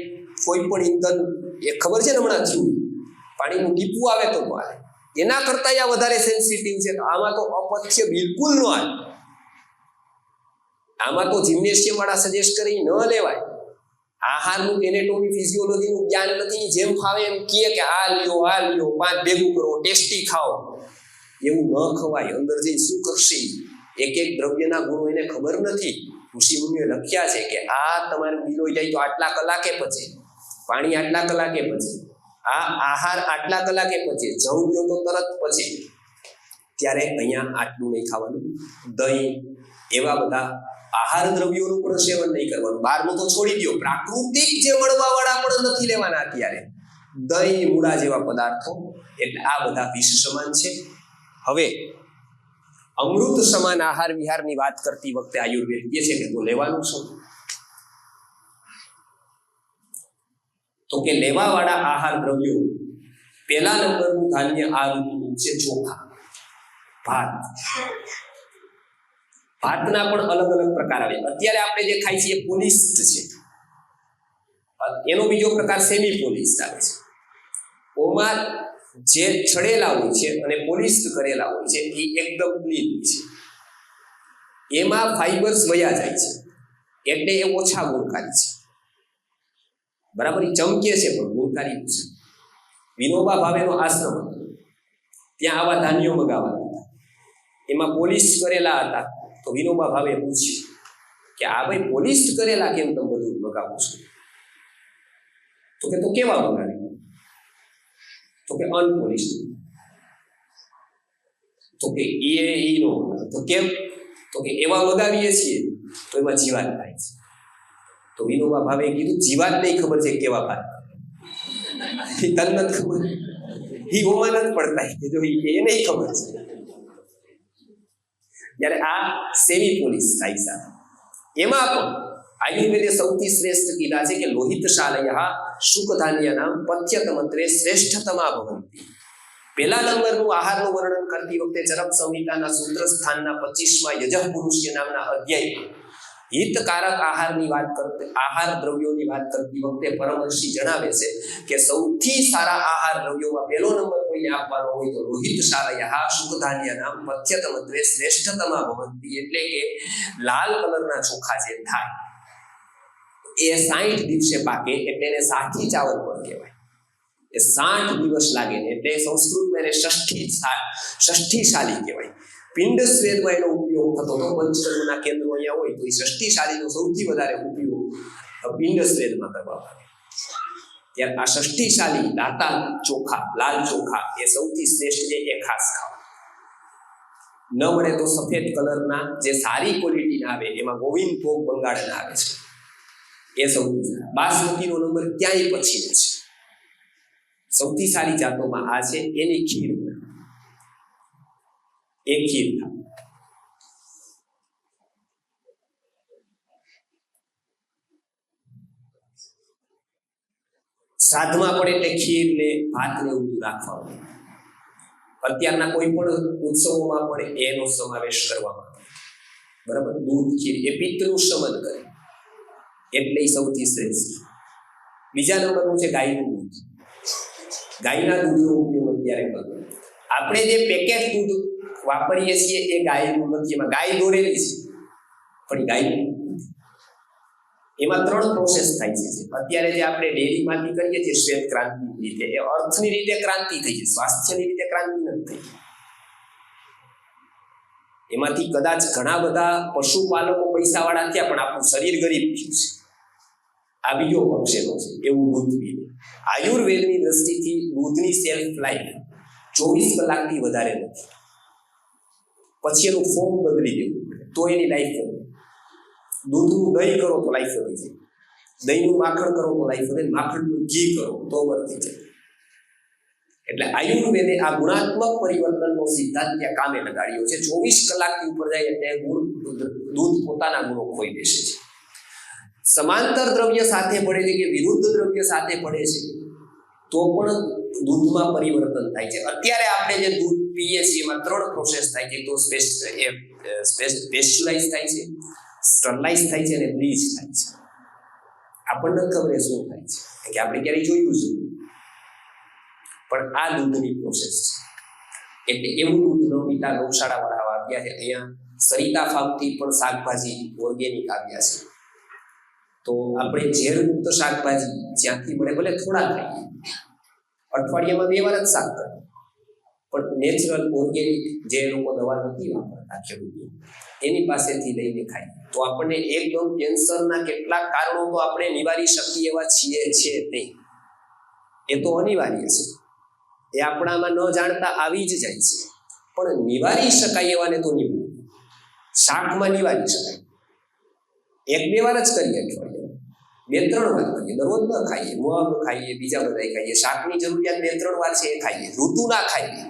કોઈ પણ ઇંધન, એ ખબર છે ને હમણાં થયું, પાણીનું ટીપું આવે તો હાલે. એના કરતા આ વધારે સેન્સિટિવ છે. તો આમાં તો અપથ્ય બિલકુલ ન હાલે. આમાં તો જિમ્નેશિયમ વાળા સજેસ્ટ કરી ન લેવાય. આહારનું એનેટોમી ફિઝિયોલોજીનું જ્ઞાન નથી, જેમ ફાવે એમ કહે કે આ લ્યો 5 ભેગું કરો, ટેસ્ટી ખાઓ. એવું ન ખવાય. અંદર જઈ શું કરશે? એક દ્રવ્યના ગુણો એને ખબર નથી. ઋષિ મુનિઓએ લખ્યા છે કે આ તમારે પીલોઈ જાય તો આટલા કલાકે પચે, પાણી આટલા કલાકે પચે, આ આહાર આટલા કલાકે પચે, જવું લ્યો તો તરત પચે. ત્યારે અહીંયા આટલું નહીં ખાવાનું. દહીં, એવા બધા આહાર દ્રવ્યોનું પણ સેવન નહીં કરવાનું. બહારનું તો છોડી દો, પ્રાકૃતિક જે મળવા વાળા પણ નથી લેવાના અત્યારે. દહીં, મૂળા જેવા પદાર્થો, એટલે આ બધા વિષ સમાન છે. હવે અમૃત સમાન આહાર વિહારની વાત કરતી વખતે આયુર્વેદ કહે છે કે તો લેવાનું શું? તો કે લેવા વાળા આહાર દ્રવ્યો, પહેલા નંબરનું ધાન્ય આ રૂપનું છે ચોખા, ભાત. ભાતના પણ અલગ અલગ પ્રકાર આવે. અત્યારે આપણે જે ખાઈ છીએ પોલિસ્ડ છે, એનો બીજો પ્રકાર સેમી પોલિસ્ડ આવે છે. ઓમાં જે છડેલા હોય છે અને પોલિસ્ડ કરેલા હોય છે એ એકદમ ક્લીન છે. એમાં ફાઈબર્સ વયા જાય છે, એટલે એ ઓછા ગુણકારી છે. બરાબર, એ ચમકે છે પણ ગુણકારી છે. વિનોબા ભાવેનો આશ્રમ હતો, ત્યાં આવા ધાન્યો મગાવાતા હતા. એમાં પોલિસ્ડ કરેલા હતા. તો વિનોબા ભાવે પૂછ્યું કે આ ભાઈ પોલિસ્ડ કરેલા કેમ તમે બધું મગાવો છો? તો કે તો કેવા મગાવે? તો કે અનપોલિસ્ડ. તો કે એ નો. તો કેમ? તો કે એવા મગાવીએ છીએ તો એમાં જીવાત થાય છે. તો વિનોબા ભાવે કીધું જીવાત નહીં ખબર છે કેવા ભાત તન નથી ખબર, એ ઓમાં નથી પડતા કે જો એ નહીં ખબર છે. ત્યારે આ સેમી પોલીસ થાય સાહેબ. એમાં પણ આયુર્વેદે સૌથી શ્રેષ્ઠ કીધા છે કે લોહિત શાલયઃ શુકધાન્યનામ પથ્યતમંત્રે શ્રેષ્ઠતમા ભવંતિ. પહેલા નંબરનું આહારનું વર્ણન કરતી વખતે ચરક સંહિતાના સૂત્ર સ્થાનના 25માં યજઃ પુરુષય નામના અધ્યાયમાં હિતકારક આહારની વાત કરતી, આહાર દ્રવ્યોની વાત કરતી વખતે પરમર્ષિ જણાવે છે કે સૌથી સારા આહાર દ્રવ્યોમાં પહેલો નંબર કોઈને આપવાનો હોય તો લોહિત શાલયઃ શુકધાન્યનામ પથ્યતમંત્રે શ્રેષ્ઠતમા ભવંતિ. એટલે કે લાલ કલરના ચોખા જે થાય એ 60 દિવસે પાકે એટલે એને સાઠી ચાવલ પણ કહેવાય. એ 60 દિવસ લાગે ને એટલે સંસ્કૃતમાં એને ષષ્ઠીશાલી કહેવાય. પિંડ સ્વેદમાં એનો ઉપયોગ થતો હતો. પંચકર્મના કેન્દ્રો અહીંયા હોય તો એ ષષ્ઠીશાલીનો સૌથી વધારે ઉપયોગ પિંડ સ્વેદમાં કરવામાં આવે. ત્યારે આ ષષ્ઠીશાલી દાતા ચોખા, લાલ ચોખા એ સૌથી શ્રેષ્ઠ છે. એ ખાસ ખાવા. ન મળે તો સફેદ કલરના જે સારી ક્વોલિટીના આવે એમાં ગોવિંદ ભોગ બંગાળના આવે છે, એ સૌથી સારા. બાસમતીનો નંબર ક્યાંય પછીનો છે. સૌથી સારી જાતોમાં આ છે. એની ખીર, એ ખીર થાય. શ્રાદ્ધમાં પણ એટલે ખીર ને ભાત ને ઊંધું રાખવાનું. અત્યારના કોઈ પણ ઉત્સવોમાં પણ એનો સમાવેશ કરવામાં આવે. બરાબર. દૂધ ખીર એ પિત્તનું શમન કરે એટલે સૌથી શ્રેષ્ઠ. બીજા નંબરનું છે ગાયનું દૂધ. ગાયના દૂધનો ઉપયોગ અત્યારે કરો. આપણે જે પેકેટ દૂધ વાપરીએ છીએ એ ગાયનું નથી. એમાં ગાય દોરેલી છે પણ ગાયનું એમાં 3 પ્રોસેસ થાય છે. અત્યારે જે આપણે ડેરીમાંથી કરીએ છીએ શ્વેત ક્રાંતિની રીતે, એ અર્થની રીતે ક્રાંતિ થઈ છે, સ્વાસ્થ્યની રીતે ક્રાંતિ નથી થઈ. એમાંથી કદાચ ઘણા બધા પશુપાલકો પૈસાવાળા થયા પણ આપણું શરીર ગરીબ થયું છે. આ બીજો પક્ષેનો છે એવું દૂધ પીવું. આયુર્વેદની દ્રષ્ટિથી દૂધની સેલ્ફ લાઈફ 24 કલાકથી વધારે નથી. પછી એનું ફોર્મ બદલી દેવું પડે તો એની લાઈફ વધે. દૂધનું દહીં કરો તો લાઈફ વધી જાય, દહીંનું માખણ કરો તો લાઈફ વધે, માખણનું ઘી કરો તો વધી જાય. એટલે આયુર્વેદે આ ગુણાત્મક પરિવર્તનનો સિદ્ધાંત ત્યાં કામે લગાડ્યો છે. 24 કલાકથી ઉપર જાય એટલે દૂધ પોતાના ગુણો ખોઈ બેસે છે. સમાંતર દ્રવ્ય સાથે પડે છે કે વિરુદ્ધ દ્રવ્ય સાથે પડે છે તો પણ દૂધમાં પરિવર્તન થાય છે. અત્યારે આપણે જે દૂધ પીએ છીએ એમાં 3 પ્રોસેસ થાય છે. તો પેસ્ચ્યુરાઇઝ થાય છે, સ્ટરલાઇઝ થાય છે અને બ્લીચ થાય છે. આપણને ખબર શું થાય છે કે આપણે ક્યારેય જોયું છે, પણ આ દૂધની પ્રોસેસ છે. એટલે એવું દૂધ ન પીતા ગૌશાળાવાળા આવ્યા છે. અહીંયા સરિતા ફાર્મથી પણ શાકભાજી ઓર્ગેનિક આવ્યા છે. તો આપણે ઝેરમુક્ત શાકભાજી જ્યાંથી મળે, ભલે થોડા ખાઈએ, અઠવાડિયામાં 2 વાર જ શાક કરીએ, પણ નેચરલ ઓર્ગેનિક જે લોકો દવા નથી વાપરતા ખેડૂતો એની પાસેથી લઈને ખાઈએ તો આપણને એકદમ કેન્સરના કેટલાક કારણો તો આપણે નિવારી શકીએ એવા છીએ નહીં. એ તો અનિવાર્ય છે, એ આપણામાં ન જાણતા આવી જ જાય છે. પણ નિવારી શકાય એવાને તો નિવારી, શાકમાં નિવારી શકાય. 1-2 વાર જ કરીએ, અઠવાડિયામાં 2-3 વાર કરીએ, દરરોજ ન ખાઈએ. મગ ખાઈએ, બીજા બધા ખાઈએ, શાકની જરૂરિયાત 2-3 વાર છે એ ખાઈએ, ઋતુ ના ખાઈએ.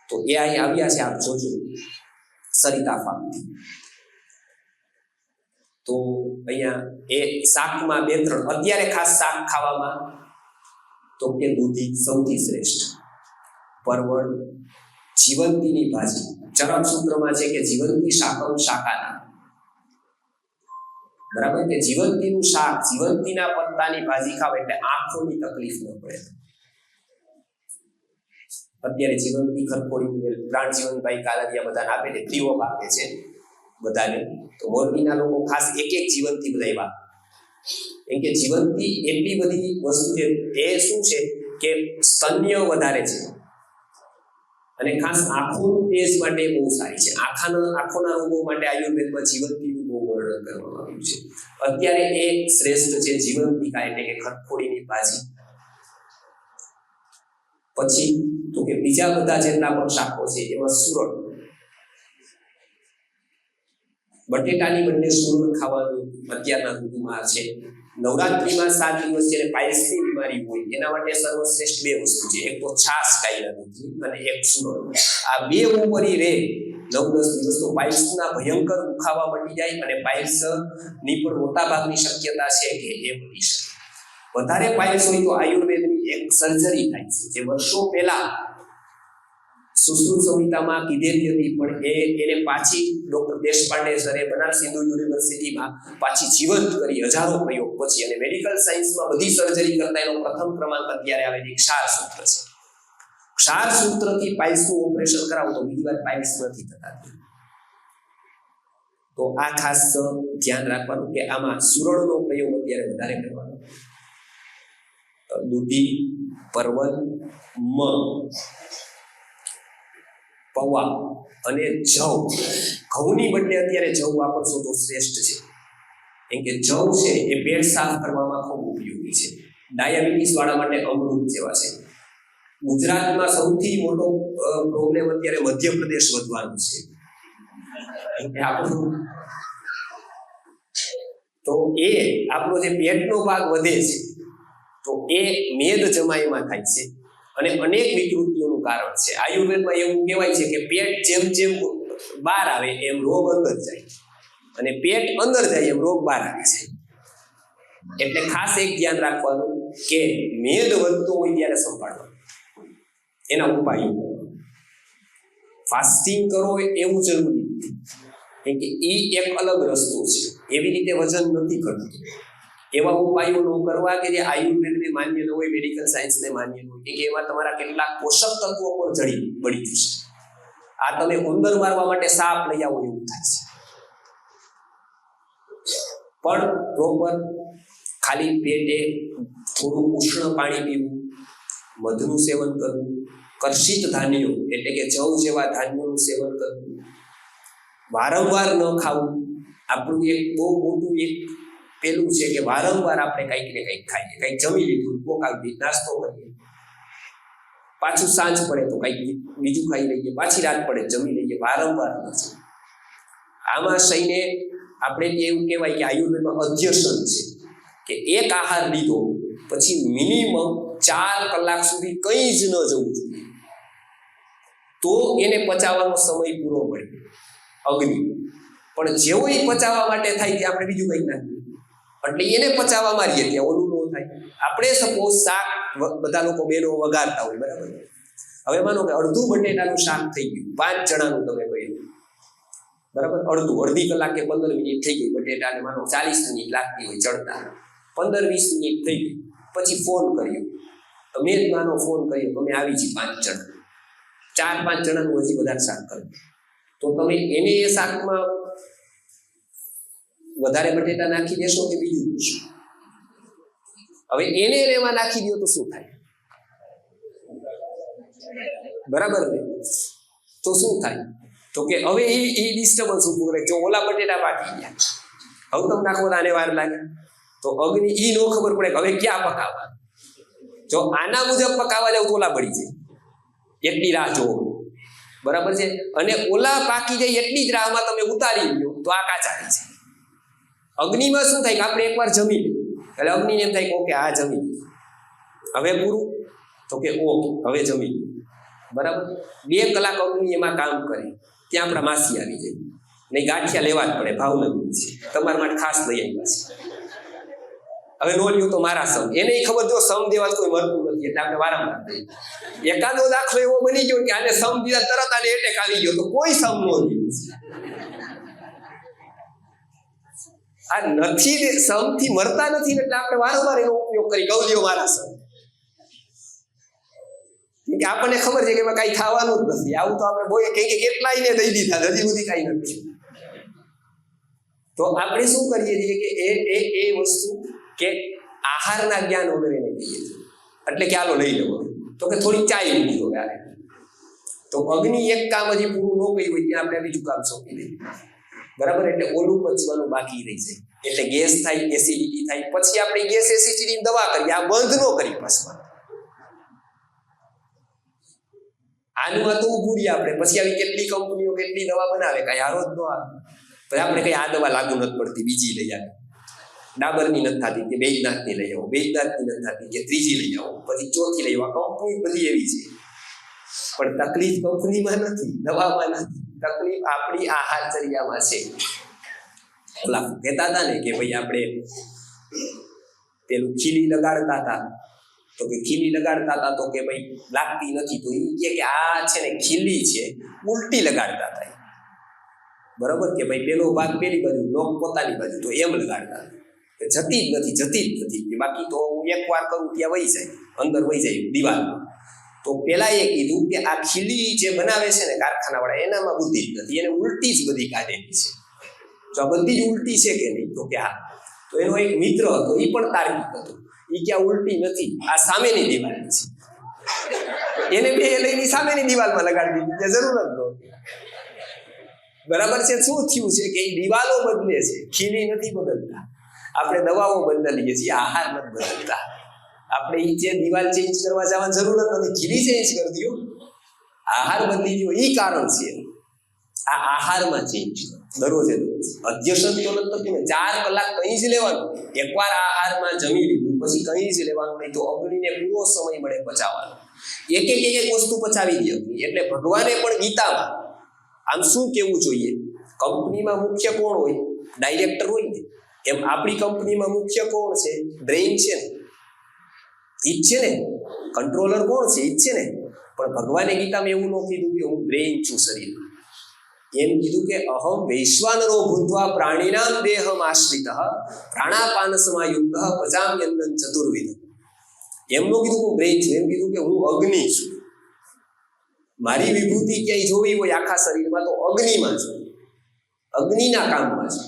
તો એ અહીં આવ્યા છે, આપ જોજો સરિતા ફાર્મથી. તો અહીંયા એ શાકમાં 2-3 અત્યારે ખાસ શાક ખાવામાં તો કે દૂધી સૌથી શ્રેષ્ઠ. પરવળ, જીવંતીની ભાજી, ચરમ સૂત્રમાં છે કે જીવંતી શાકમ શાકાના. બરાબર, કે જીવંતીનું શાક, જીવંતીના પત્તાની ભાજી ખાવ એટલે આંખોની તકલીફ ન પડે. અત્યારે જીવંતી ખરખોડી પ્રાણ જીવનભાઈ કાલરિયા બધાને આપે છે, ફ્રી ઓફ આપે છે બધાને. તો મોરબીના લોકો ખાસ એક જીવંતી બધા એવા, કેમ કે જીવંતી એટલી બધી વસ્તુ છે. એ શું છે કે સ્તન્ય વધારે છે અને ખાસ આંખોનું તેજ માટે બહુ સારી છે. આંખોના રોગો માટે આયુર્વેદમાં જીવંતીનું બહુ વર્ણન કરવામાં આવ્યું છે. અત્યારે એ શ્રેષ્ઠ છે જીવંતિકા, એટલે કે ખરખોડીની ભાજી. પછી તો કે બીજા બધા જેટલા પણ શાકો છે એમાં સુરણ, બટેટાની બંને સુરણ ખાવાનું અત્યારના ઋતુમાં છે. નવરાત્રીમાં 7 દિવસ જ્યારે પાયલ્સની બીમારી હોય એના માટે સર્વશ્રેષ્ઠ 2 વસ્તુ છે. એક તો છાશ ગાયના દૂધની અને એક સુરણ. આ 2 ઉપરી રે 9-10 દિવસ તો પાયલ્સના ભયંકર દુખાવા મટી જાય અને પાયલ્સની પણ મોટા ભાગની શક્યતા છે કે એ મટી શકે. વધારે પાયલ્સ હોય તો આયુર્વેદની એક સર્જરી થાય છે જે વર્ષો પહેલા સુશ્રુત સંહિતામાં કીધેલી હતી, પણ એને પાછી ડોક્ટર દેશપાંડે સરે બનારસ હિન્દુ યુનિવર્સિટીમાં પાછી જીવંત કરી હજારો પ્રયોગ પછી. અને મેડિકલ સાયન્સમાં બધી સર્જરી કરતા એનો પ્રથમ ક્રમાંક અત્યારે આવેલી ક્ષારસૂત્ર છે. ક્ષારસૂત્રથી પાઇલ્સનું ઓપરેશન કરાવો તો બીજી વાર પાઇલ્સ નથી થતા. તો આ ખાસ ધ્યાન રાખવાનું કે આમાં સુરણનો પ્રયોગ અત્યારે વધારે કરવાનો. દૂધી, પરવલ, મગ, પૌવા અને જવ. ઘઉંની બદલે અત્યારે જવ વાપરશો તો શ્રેષ્ઠ છે, કેમ કે જવ છે એ પેટ સાફ કરવામાં ખૂબ ઉપયોગી છે. ડાયાબિટીસ વાળા માટે અમૃત જેવા છે. ગુજરાતમાં સૌથી મોટો પ્રોબ્લેમ અત્યારે મધ્યપ્રદેશ વધવાનું છે. આપણું તો એ આપણો જે પેટનો ભાગ વધે છે તો એ મેદ જમાઈમાં થાય છે અને અનેક વિકૃતિઓનું કારણ છે. આયુર્વેદમાં એવું કહેવાય છે કે પેટ જેમ જેમ બહાર આવે એમ રોગ અંદર જાય અને પેટ અંદર જાય એમ રોગ બહાર આવે છે. એટલે ખાસ એક ધ્યાન રાખવાનું કે મેદ વધતો હોય ત્યારે સંભાળવાનું, એના ઉપાયો. ફાસ્ટિંગ કરો એવું જરૂરી નથી, કેમ કે એ એક અલગ રસ્તો છે. એવી રીતે વજન નથી કરતું. એવા ઉપાયો ન કરવા કે જે આયુર્વેદને માન્ય ન હોય, મેડિકલ સાયન્સને માન્ય ન હોય, કે એમાં તમારા કેટલાક પોષક તત્વો પણ બળી જશે. આ તમે ઉંદર મારવા માટે સાપ લઈ આવો એવું થાય છે. પણ પ્રોપર ખાલી પેટે થોડું ઉષ્ણ પાણી પીવું, મધનું સેવન કરવું, કર્ષિત ધાન્યો એટલે કે જવ જેવા ધાન્યોનું સેવન કરવું, વારંવાર ન ખાવું. આપણું એક બહુ મોટું એક પેલું છે કે વારંવાર આપણે કંઈક ને કંઈક ખાઈએ. કંઈક જમી લીધું, ભૂખ આવી, નાસ્તો કરીએ, પાછું સાંજ પડે તો કંઈક બીજું ખાઈ લઈએ, પાછી રાત પડે જમી લઈએ, વારંવાર નથી. આમાં સહીને આપણે એવું કહેવાય કે આયુર્વેદમાં અધ્યસન છે કે એક આહાર લીધો પછી મિનિમમ 4 કલાક સુધી કંઈ જ ન જવું જોઈએ, તો એને પચાવવાનો સમય પૂરો પડે અગ્નિ. પણ જેવો એ પચાવવા માટે થાય ત્યાં આપણે બીજું કંઈક નાખીએ એટલે એને પચાવવા મારીએ ત્યાં ઓલું ન થાય. આપણે સપોઝ શાક બધા લોકો બેનો વઘારતા હોય, બરાબર. હવે માનો કે અડધું બટેટાનું શાક થઈ ગયું, 5 જણાનું તમે કહ્યું, બરાબર. અડધી કલાક કે 15 મિનિટ થઈ ગઈ, બટેટાને માનો 40 મિનિટ લાગતી હોય ચડતા, 15-20 મિનિટ થઈ ગઈ. પછી ફોન કર્યો, તો મેં જ માનો ફોન કર્યો, તમે આવી જી 5 જણા, 4-5 જણાનું હજી વધારે શાક કર્યું, તો તમે એને એ શાકમાં વધારે બટેટા નાખી દેશો કે બીજું દેશો? હવે એને એમાં નાખી દો તો શું થાય? બરાબર ને? તો શું થાય? તો કે હવે એ ડિસ્ટર્બન્સ ઉભું કરે. જો ઓલા બટેટા પાકી ગયા, હવે તમે નાખો આને વાર લાગે તો અગ્નિ ઈ નો ખબર પડે કે હવે ક્યાં પકાવવા. જો આના મુજબ પકાવવા જાવ તો ઓલા બળી જાય, એટલી રાહ જોવો, બરાબર છે. અને ઓલા પાકી જાય એટલી જ રાહમાં તમે ઉતારી લો તો આ કાચા થઈ જાય. અગ્નિમાં શું થાય કે આપણે એકવાર જમી લઈએ એટલે અગ્નિને એમ થાય કે ઓકે આ જમી લીધું, હવે પૂરું, તો કે ઓકે હવે જમી લીધું, બરાબર. 2 કલાક અગ્નિ એમાં કામ કરે, ત્યાં આપણા માસી આવી જાય, નહીં ગાંઠિયા લેવા જ પડે, ભાવનગર છે, તમારા માટે ખાસ લઈ આવ્યા છે. હવે નો લ્યો તો મારા સમ, એને ખબર જો સમ દેવા કોઈ મળતું નથી એટલે આપણે વારંવાર દઈએ. એકાદો દાખલો એવો બની ગયો કે આને સમ દીધા તરત આને એટેક આવી ગયો તો કોઈ સમ નો દીધું. આ નથી સમથી મરતા નથી એટલે આપણે વારંવાર એનો ઉપયોગ કરી ગૌદેવ મારા સમ, કે આપણને ખબર છે કે એમાં કઈ ખાવાનું જ નથી. આવું તો આપણે બોય કે કેટલાય ને દઈ દીધા, હજી સુધી કઈ નથી. તો આપણે શું કરીએ છીએ કે એ વસ્તુ કે આહારના જ્ઞાન વગર એને કહીએ છીએ. એટલે કે હાલો લઈ લેવો, તો કે થોડી ચાય લીધી હવે આવે તો અગ્નિ એક કામ હજી પૂરું ન કર્યું હોય ત્યાં આપણે બીજું કામ સોંપી દઈએ, બરાબર. એટલે ઓલું પચવાનું બાકી રહી જાય, એટલે ગેસ થાય, એસિડિટી થાય. પછી આપણે ગેસ એસિડિટીની દવા કરીએ, આ બંધ ન કરીએ પાછું. આનું આ તો ઉભું રહીએ આપણે. પછી આવી કેટલી કંપનીઓ કેટલી દવા બનાવે, કાંઈ હારો જ ન આવે. પછી આપણે કઈ આ દવા લાગુ નથી પડતી, બીજી લઈ આવે. ડાબરની નથી થતી કે વૈદ્યનાથની લઈ આવો, વૈદ્યનાથની નથી થતી કે ત્રીજી લઈ આવો, પછી ચોથી લઈ આવો. કંપની બધી એવી છે, પણ તકલીફ કંપનીમાં નથી, દવામાં નથી, તકલીફ આપણી આહારચર્યામાં છે. ઓલા કહેતા હતા ને કે ભાઈ આપણે પેલું ખીલી લગાડતા હતા, તો કે ખીલી લગાડતા હતા તો કે ભાઈ લાગતી નથી, તો એ કે આ છે ને ખીલી છે ઉલટી લગાડતા હતા, બરોબર કે ભાઈ પેલો ભાગ પેલી બાજુ, લોક પોતાની બાજુ, તો એમ લગાડતા જતી જ નથી કે બાકી તો હું એકવાર કરું ત્યાં વહી જાય, અંદર વહી જાય દિવાલમાં. તો પેલા એ કીધું કે આ ખીલી જે બનાવે છે ને કારખાના વાળા, એનામાં બુદ્ધિ જ નથી, એને ઉલટી જ બધી કાઢેલી છે. તો આ બધી જ ઉલટી છે કે નહીં, તો કે હા. તો એનો એક મિત્ર હતો, એ પણ તાર્કિક હતો, એ ક્યાં ઉલટી નથી, આ સામેની દિવાલ છે, એને બે લઈને સામેની દિવાલમાં લગાડી દીધી, ત્યાં જરૂર જ નહોતી. બરાબર છે. શું થયું છે કે એ દિવાલો બદલે છે, ખીલી નથી બદલતા. આપણે દવાઓ બદલીએ છીએ, આહાર નથી બદલતા. આપણે એ જે દિવાલ ચેન્જ કરવા જવાની જરૂર નથી, ખીલી ચેન્જ કરી દો, આહાર બદલી દો. એ કારણ છે આ આહારમાં ચેન્જ કરો દરરોજે દરરોજ. અધ્યસન તો નથી ને 4 કલાક કંઈ જ લેવાનું, એકવાર આહારમાં જમી લીધું પછી કંઈ જ લેવાનું નહીં, તો અગ્નિને પૂરો સમય મળે પચાવવાનો. એક વસ્તુ પચાવી દે અગ્નિ. એટલે ભગવાને પણ ગીતામાં આમ શું કેવું જોઈએ, કંપનીમાં મુખ્ય કોણ હોય, ડાયરેક્ટર હોય ને, એમ આપણી કંપનીમાં મુખ્ય કોણ છે, બ્રેઇન છે ને, ઈ જ છે ને. કંટ્રોલર કોણ છે, ઈ જ છે ને. પણ ભગવાને ગીતામાં એવું ન કીધું કે હું બ્રેઇન છું શરીર, એમ કીધું કે અહમ વૈશ્વાનરો ભૂત્વા પ્રાણીનામ દેહમ આશ્રિતઃ પ્રાણાપાન સમાયુક્ત પચામ્યન્નં ચતુર્વિધ. એમ ન કીધું હું બ્રેઇન છું, એમ કીધું કે હું અગ્નિ છું. મારી વિભૂતિ ક્યાંય જોવી હોય આખા શરીરમાં તો અગ્નિમાં છું, અગ્નિના કામમાં છું.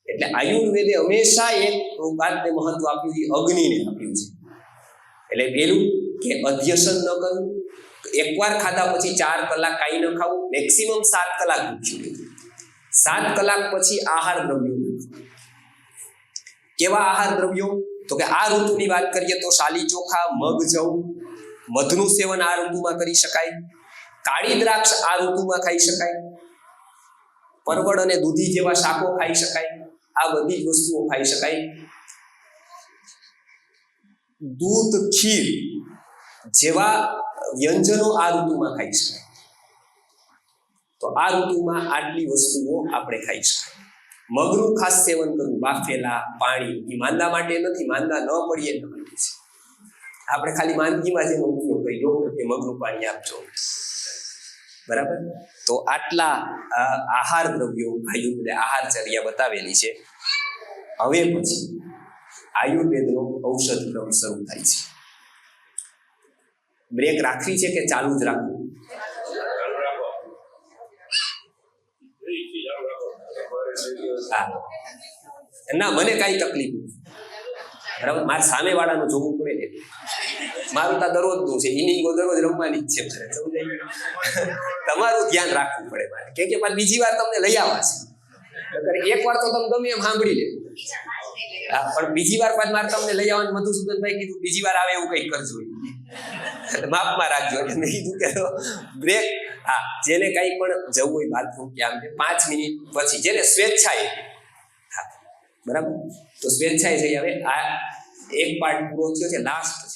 એટલે આયુર્વેદે હંમેશા એક વાતને મહત્વ આપ્યું છે, અગ્નિને આપ્યું છે. એટલે પેલું કે અધ્યસન ન કરવું, એકવાર ખાધા પછી 4 કલાક કાંઈ ન ખાવું, મેક્સિમમ 7 કલાક ભૂખ્યું રહેવું. 7 કલાક પછી આહાર દ્રવ્યો. કેવા આહાર દ્રવ્યો? તો કે આ ઋતુની વાત કરીએ તો શાલી ચોખા, મગ, જવ, મધનું સેવન આ ઋતુમાં કરી શકાય. કાળી દ્રાક્ષ આ ઋતુમાં ખાઈ શકાય. પરવળ અને દૂધી જેવા શાકો ખાઈ શકાય. આ બધી જ વસ્તુઓ ખાઈ શકાય. દૂધ, ખીર જેવા વ્યંજનો આ ઋતુમાં ખાઈ શકાય. તો આ ઋતુમાં આટલી વસ્તુઓ આપણે ખાઈ શકાય. મગનું ખાસ સેવન કરવું, બાફેલા, પાણી. એ માંદા માટે નથી, માંદા ન પડીએ એના માટે છે. આપણે ખાલી માંદગીમાં જેનો ઉપયોગ કરી, ડોક્ટર કે મગનું પાણી આપજો, બરાબર. તો આટલા આહાર દ્રવ્યો આયુર્વેદે આહારચર્યા બતાવેલી છે. હવે પછી આયુર્વેદનો ઔષધ ક્રમ શરૂ થાય છે. બ્રેક રાખવી છે કે ચાલુ જ રાખવું? હા, ના મને કાંઈ તકલીફ નથી, બરાબર. મારે સામે વાળાનું જોવું પડે ને. મારું તો દરરોજનું છે, ઇનિંગો દરરોજ રમવાની જ છે. તમારું ધ્યાન રાખવું પડે મારે, કેમ કે મારે બીજી વાર તમને લઈ આવવા છે. એક વાર તો તમે ગમે એમ સાંભળી લે, હા, પણ બીજી વાર પાછ મારે તમને લઈ આવવાનું મધુસૂદનભાઈ કીધું બીજી વાર આવે એવું કંઈક કરજો, માપમાં રાખજો. એટલે મેં કીધું કે બ્રેક, હા, જેને કંઈ પણ જવું હોય બાથરૂમ કે આમ 5 મિનિટ પછી, જેને સ્વેચ્છાએ, હા, બરાબર, તો સ્વેચ્છાએ જઈ. હવે આ એક પાર્ટ પૂરો થયો છે, લાસ્ટ છે.